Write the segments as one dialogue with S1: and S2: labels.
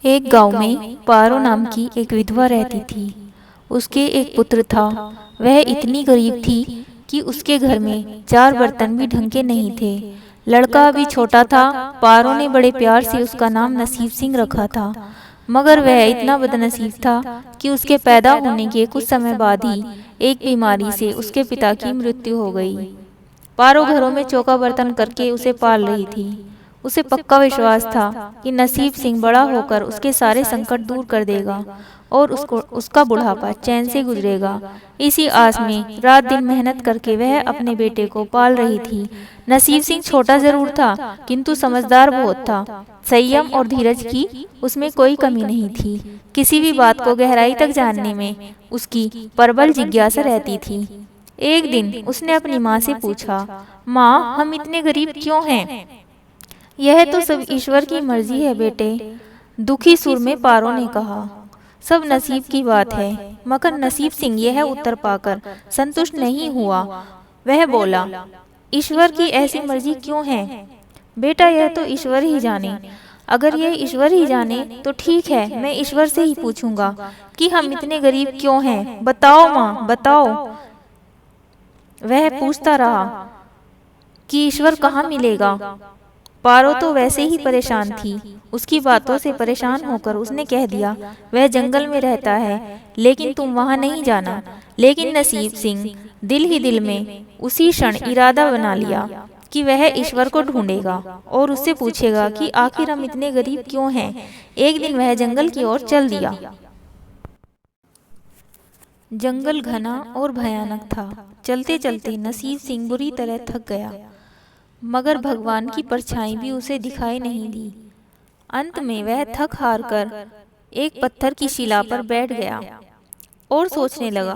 S1: एक गांव में पारो नाम की एक विधवा रहती थी। उसके एक पुत्र था। वह इतनी गरीब थी कि उसके घर में चार बर्तन भी ढंग के नहीं थे। लड़का अभी छोटा था। पारो ने बड़े प्यार से उसका नाम नसीब सिंह रखा था। मगर वह इतना बदनसीब था कि उसके पैदा होने के कुछ समय बाद ही एक बीमारी से उसके पिता की मृत्यु हो गई। पारो घरों में चौका बर्तन करके उसे पाल रही थी। उसे पक्का विश्वास था कि नसीब सिंह बड़ा होकर उसके सारे संकट दूर कर देगा और उसको उसका बुढ़ापा चैन से गुजरेगा। इसी आस में रात दिन मेहनत करके वह अपने बेटे को पाल रही थी। नसीब सिंह छोटा जरूर था, किंतु समझदार बहुत था। संयम और धीरज की उसमें कोई कमी नहीं थी। किसी भी बात को गहराई तक जानने में उसकी प्रबल जिज्ञासा रहती थी। एक दिन उसने अपनी माँ से पूछा, माँ, हम इतने गरीब क्यों हैं? यह तो सब ईश्वर की मर्जी है बेटे, दुखी सुर में पारो ने कहा। सब नसीब की बात है। मगर नसीब सिंह यह उत्तर पाकर संतुष्ट नहीं हुआ। वह बोला, ईश्वर की ऐसी मर्जी क्यों है? बेटा, यह तो ईश्वर ही जाने। अगर यह ईश्वर ही जाने तो ठीक है, मैं ईश्वर से ही पूछूंगा कि हम इतने गरीब क्यों हैं। बताओ माँ, बताओ। वह पूछता रहा कि ईश्वर कहाँ मिलेगा। पारो तो वैसे ही परेशान थी। उसकी बातों से परेशान होकर उसने कह दिया, वह जंगल में रहता है, लेकिन तुम वहां नहीं जाना। लेकिन नसीब सिंह दिल ही दिल में उसी क्षण इरादा बना लिया कि वह ईश्वर को ढूंढेगा और उससे पूछेगा कि आखिर हम इतने गरीब क्यों हैं। एक दिन वह जंगल की ओर चल दिया। जंगल घना और भयानक था। चलते चलते नसीब सिंह बुरी तरह थक गया, मगर भगवान की परछाई भी उसे दिखाई नहीं दी। अंत में वह थक हार कर एक पत्थर की शिला पर बैठ गया और सोचने लगा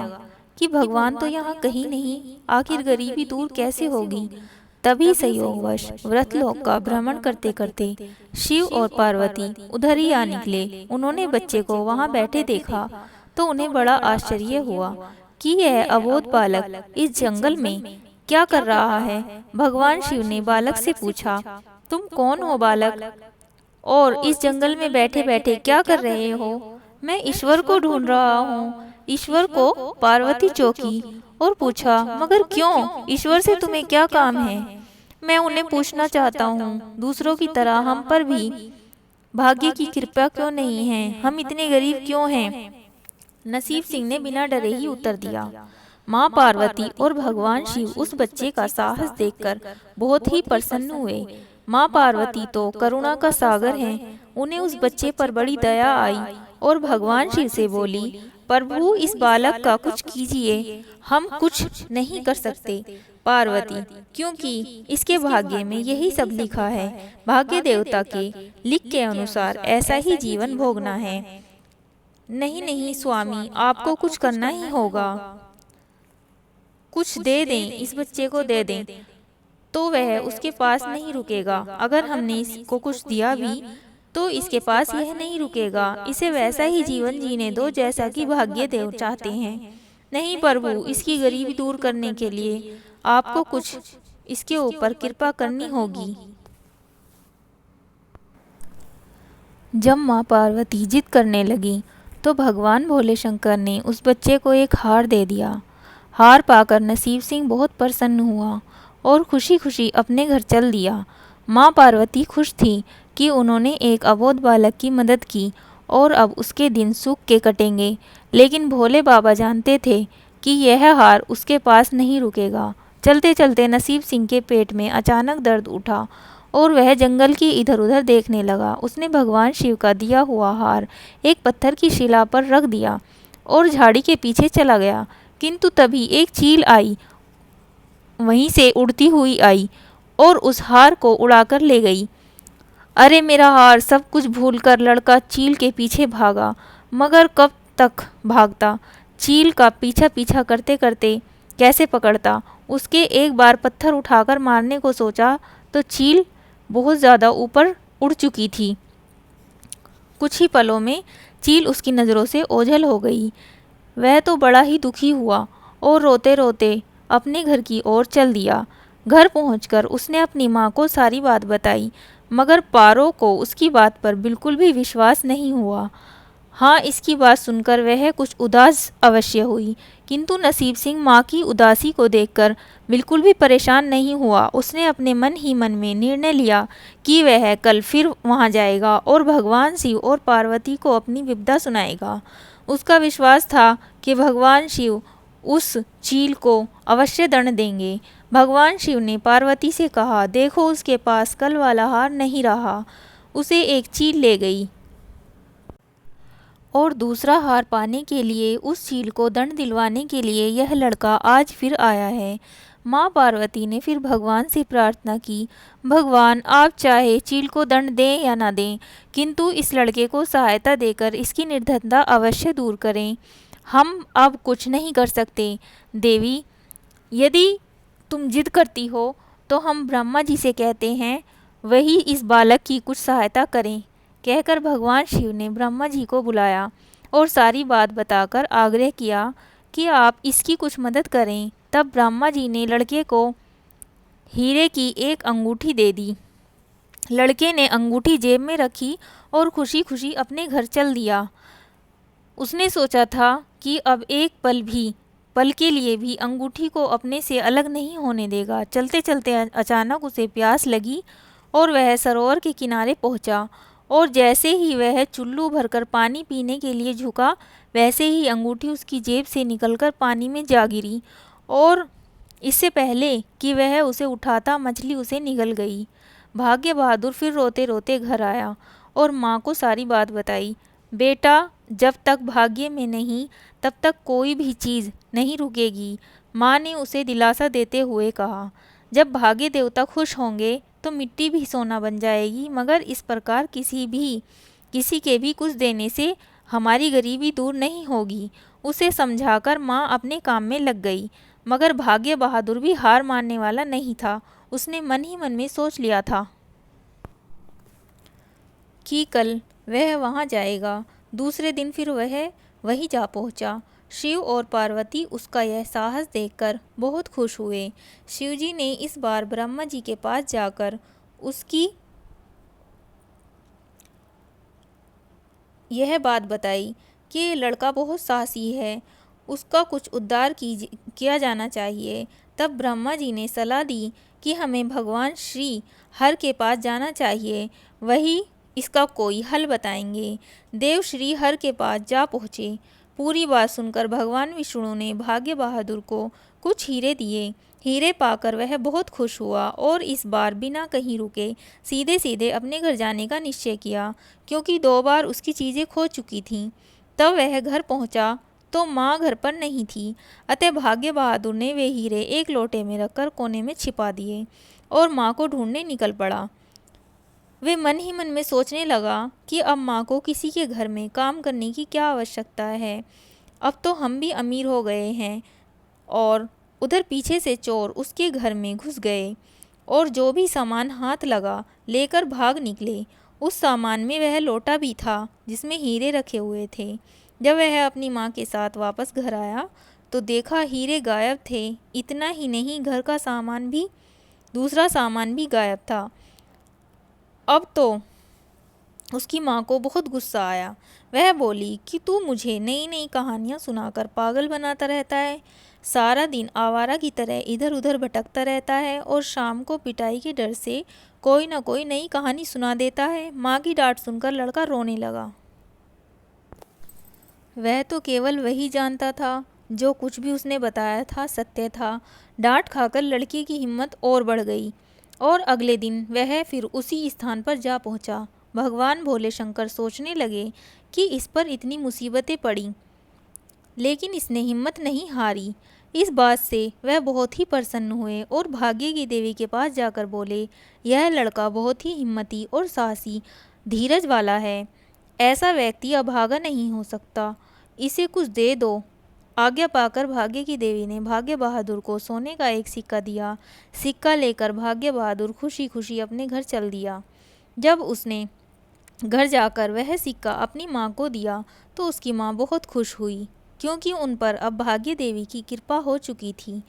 S1: कि भगवान तो यहाँ कहीं नहीं, आखिर गरीबी दूर कैसे होगी। तभी संयोगवश व्रतलोक का भ्रमण करते करते शिव और पार्वती उधर ही आ निकले। उन्होंने बच्चे को वहां बैठे देखा तो उन्हें बड़ा आश्चर्य हुआ कि यह अबोध बालक इस जंगल में क्या कर रहा है। भगवान शिव ने बालक से पूछा, तुम कौन हो बालक, और इस जंगल में बैठे बैठे क्या कर रहे हो? मैं ईश्वर को ढूंढ रहा हूँ। ईश्वर को पार्वती चौंकी और पूछा, मगर क्यों? ईश्वर से तुम्हें क्या काम है? मैं उन्हें पूछना चाहता हूँ, दूसरों की तरह हम पर भी भाग्य की कृपा क्यों नहीं है? हम इतने गरीब क्यों हैं? नसीब सिंह ने बिना डरे ही उत्तर दिया। माँ पार्वती और भगवान शिव उस बच्चे का साहस देखकर बहुत ही प्रसन्न हुए। माँ पार्वती तो करुणा का सागर हैं। उन्हें उस बच्चे पर बड़ी दया आई और भगवान शिव से बोली, प्रभु, इस बालक का कुछ कीजिए। हम कुछ नहीं कर सकते पार्वती, क्योंकि इसके भाग्य में यही सब लिखा है। भाग्य देवता के लिख के अनुसार ऐसा ही जीवन भोगना है। नहीं नहीं स्वामी, आपको कुछ करना ही होगा। कुछ दे दें, इस बच्चे को दे दें तो वह उसके पास नहीं रुकेगा। अगर हमने इसको कुछ दिया भी तो इसके पास यह नहीं रुकेगा। इसे वैसा ही जीवन जीने दो जैसा कि भाग्य देव चाहते हैं। नहीं प्रभु, इसकी गरीबी दूर करने के लिए आपको कुछ इसके ऊपर कृपा करनी होगी। जब माँ पार्वती जिद करने लगी तो भगवान भोले शंकर ने उस बच्चे को एक हार दे दिया। हार पाकर नसीब सिंह बहुत प्रसन्न हुआ और खुशी खुशी अपने घर चल दिया। माँ पार्वती खुश थी कि उन्होंने एक अबोध बालक की मदद की और अब उसके दिन सुख के कटेंगे। लेकिन भोले बाबा जानते थे कि यह हार उसके पास नहीं रुकेगा। चलते चलते नसीब सिंह के पेट में अचानक दर्द उठा और वह जंगल की इधर उधर देखने लगा। उसने भगवान शिव का दिया हुआ हार एक पत्थर की शिला पर रख दिया और झाड़ी के पीछे चला गया। किंतु तभी एक चील आई, वहीं से उड़ती हुई आई और उस हार को उड़ाकर ले गई। अरे मेरा हार! सब कुछ भूलकर लड़का चील के पीछे भागा, मगर कब तक भागता। चील का पीछा पीछा करते करते कैसे पकड़ता। उसके एक बार पत्थर उठाकर मारने को सोचा तो चील बहुत ज़्यादा ऊपर उड़ चुकी थी। कुछ ही पलों में चील उसकी नज़रों से ओझल हो गई। वह तो बड़ा ही दुखी हुआ और रोते रोते अपने घर की ओर चल दिया। घर पहुंचकर उसने अपनी माँ को सारी बात बताई। मगर पारो को उसकी बात पर बिल्कुल भी विश्वास नहीं हुआ। हाँ, इसकी बात सुनकर वह कुछ उदास अवश्य हुई, किंतु नसीब सिंह माँ की उदासी को देखकर बिल्कुल भी परेशान नहीं हुआ। उसने अपने मन ही मन में निर्णय लिया कि वह कल फिर वहाँ जाएगा और भगवान शिव और पार्वती को अपनी विपदा सुनाएगा। उसका विश्वास था कि भगवान शिव उस चील को अवश्य दंड देंगे। भगवान शिव ने पार्वती से कहा, देखो उसके पास कल वाला हार नहीं रहा। उसे एक चील ले गई और दूसरा हार पाने के लिए उस चील को दंड दिलवाने के लिए यह लड़का आज फिर आया है। माँ पार्वती ने फिर भगवान से प्रार्थना की, भगवान आप चाहे चील को दंड दें या ना दें, किंतु इस लड़के को सहायता देकर इसकी निर्धनता अवश्य दूर करें। हम अब कुछ नहीं कर सकते। देवी, यदि तुम जिद करती हो तो हम ब्रह्मा जी से कहते हैं वही इस बालक की कुछ सहायता करें। कहकर भगवान शिव ने ब्रह्मा जी को बुलाया और सारी बात बताकर आग्रह किया कि आप इसकी कुछ मदद करें। तब ब्रह्मा जी ने लड़के को हीरे की एक अंगूठी दे दी। लड़के ने अंगूठी जेब में रखी और खुशी खुशी अपने घर चल दिया। उसने सोचा था कि अब एक पल के लिए भी अंगूठी को अपने से अलग नहीं होने देगा। चलते चलते अचानक उसे प्यास लगी और वह सरोवर के किनारे पहुंचा, और जैसे ही वह चुल्लू भरकर पानी पीने के लिए झुका, वैसे ही अंगूठी उसकी जेब से निकलकर पानी में जा गिरी, और इससे पहले कि वह उसे उठाता मछली उसे निगल गई। भाग्य बहादुर फिर रोते रोते घर आया और माँ को सारी बात बताई। बेटा, जब तक भाग्य में नहीं तब तक कोई भी चीज़ नहीं रुकेगी। माँ ने उसे दिलासा देते हुए कहा, जब भाग्य देवता खुश होंगे तो मिट्टी भी सोना बन जाएगी, मगर इस प्रकार किसी के भी कुछ देने से हमारी गरीबी दूर नहीं होगी। उसे समझाकर माँ अपने काम में लग गई। मगर भाग्य बहादुर भी हार मानने वाला नहीं था। उसने मन ही मन में सोच लिया था कि कल वह वहाँ जाएगा। दूसरे दिन फिर वह वहीं जा पहुँचा। शिव और पार्वती उसका यह साहस देखकर बहुत खुश हुए। शिवजी ने इस बार ब्रह्मा जी के पास जाकर उसकी यह बात बताई कि ये लड़का बहुत साहसी है, उसका कुछ उद्धार किया जाना चाहिए। तब ब्रह्मा जी ने सलाह दी कि हमें भगवान श्री हर के पास जाना चाहिए, वही इसका कोई हल बताएंगे। देव श्री हर के पास जा पहुँचे। पूरी बात सुनकर भगवान विष्णु ने भाग्य बहादुर को कुछ हीरे दिए। हीरे पाकर वह बहुत खुश हुआ और इस बार बिना कहीं रुके सीधे सीधे अपने घर जाने का निश्चय किया, क्योंकि 2 बार उसकी चीज़ें खो चुकी थीं। तब वह घर पहुंचा तो माँ घर पर नहीं थी। अतः भाग्य बहादुर ने वे हीरे एक लोटे में रखकर कोने में छिपा दिए और माँ को ढूंढने निकल पड़ा। वे मन ही मन में सोचने लगा कि अब माँ को किसी के घर में काम करने की क्या आवश्यकता है। अब तो हम भी अमीर हो गए हैं। और उधर पीछे से चोर उसके घर में घुस गए और जो भी सामान हाथ लगा लेकर भाग निकले। उस सामान में वह लोटा भी था जिसमें हीरे रखे हुए थे। जब वह अपनी माँ के साथ वापस घर आया तो देखा हीरे गायब थे। इतना ही नहीं, घर का दूसरा सामान भी गायब था। अब तो उसकी माँ को बहुत गुस्सा आया। वह बोली कि तू मुझे नई नई कहानियाँ सुनाकर पागल बनाता रहता है, सारा दिन आवारा की तरह इधर उधर भटकता रहता है और शाम को पिटाई के डर से कोई न कोई नई कहानी सुना देता है। माँ की डांट सुनकर लड़का रोने लगा। वह तो केवल वही जानता था जो कुछ भी उसने बताया था सत्य था। डांट खाकर लड़की की हिम्मत और बढ़ गई और अगले दिन वह फिर उसी स्थान पर जा पहुंचा। भगवान भोले शंकर सोचने लगे कि इस पर इतनी मुसीबतें पड़ी, लेकिन इसने हिम्मत नहीं हारी। इस बात से वह बहुत ही प्रसन्न हुए और भाग्य की देवी के पास जाकर बोले, यह लड़का बहुत ही हिम्मती और साहसी धीरज वाला है। ऐसा व्यक्ति अभागा नहीं हो सकता, इसे कुछ दे दो। आज्ञा पाकर भाग्य की देवी ने भाग्य बहादुर को सोने का एक सिक्का दिया। सिक्का लेकर भाग्य बहादुर खुशी खुशी अपने घर चल दिया। जब उसने घर जाकर वह सिक्का अपनी माँ को दिया तो उसकी माँ बहुत खुश हुई, क्योंकि उन पर अब भाग्य देवी की कृपा हो चुकी थी।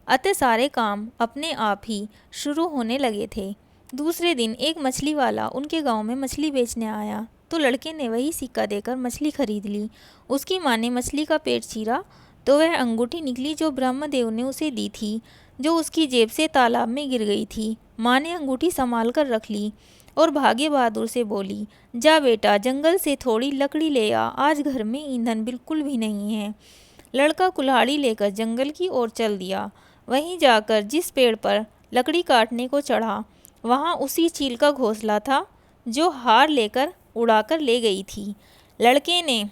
S1: अतः सारे काम अपने आप ही शुरू होने लगे थे। दूसरे दिन एक मछली वाला उनके गांव में मछली बेचने आया तो लड़के ने वही सिक्का देकर मछली खरीद ली। उसकी माँ ने मछली का पेट चीरा तो वह अंगूठी निकली जो ब्रह्मदेव ने उसे दी थी, जो उसकी जेब से तालाब में गिर गई थी। माँ ने अंगूठी संभाल कर रख ली और भागे बहादुर से बोली, जा बेटा जंगल से थोड़ी लकड़ी ले आ, आज घर में ईंधन बिल्कुल भी नहीं है। लड़का कुल्हाड़ी लेकर जंगल की ओर चल दिया। वहीं जाकर जिस पेड़ पर लकड़ी काटने को चढ़ा वहाँ उसी चील का घोंसला था जो हार लेकर उड़ाकर ले गई थी। लड़के ने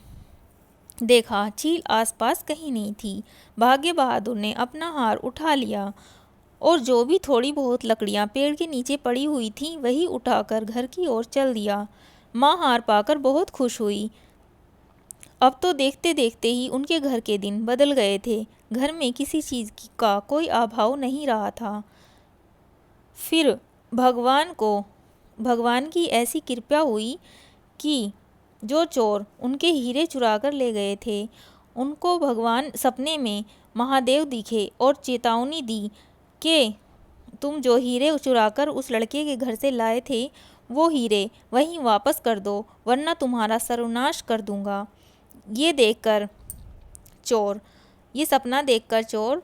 S1: देखा चील आसपास कहीं नहीं थी। भाग्य बहादुर ने अपना हार उठा लिया और जो भी थोड़ी बहुत लकड़ियाँ पेड़ के नीचे पड़ी हुई थीं वही उठाकर घर की ओर चल दिया। माँ हार पाकर बहुत खुश हुई। अब तो देखते देखते ही उनके घर के दिन बदल गए थे। घर में किसी चीज़ का कोई अभाव नहीं रहा था। फिर भगवान की ऐसी कृपा हुई कि जो चोर उनके हीरे चुरा कर ले गए थे उनको भगवान सपने में महादेव दिखे और चेतावनी दी कि तुम जो हीरे चुराकर उस लड़के के घर से लाए थे वो हीरे वहीं वापस कर दो, वरना तुम्हारा सर्वनाश कर दूंगा। ये सपना देखकर चोर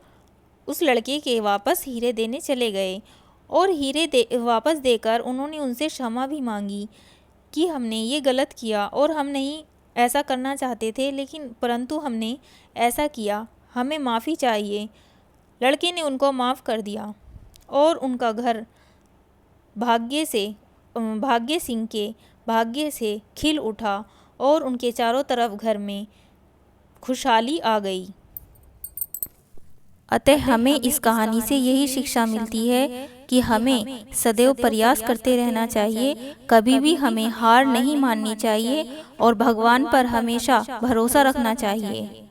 S1: उस लड़के के वापस हीरे देने चले गए और वापस देकर उन्होंने उनसे क्षमा भी मांगी कि हमने ये गलत किया और हम नहीं ऐसा करना चाहते थे, परंतु हमने ऐसा किया, हमें माफ़ी चाहिए। लड़के ने उनको माफ़ कर दिया और उनका घर भाग्य सिंह के भाग्य से खिल उठा और उनके चारों तरफ घर में खुशहाली आ गई। अतः हमें इस कहानी से यही शिक्षा मिलती है कि हमें सदैव प्रयास करते रहना चाहिए, कभी भी हमें हार नहीं माननी चाहिए और भगवान पर हमेशा भरोसा रखना चाहिए।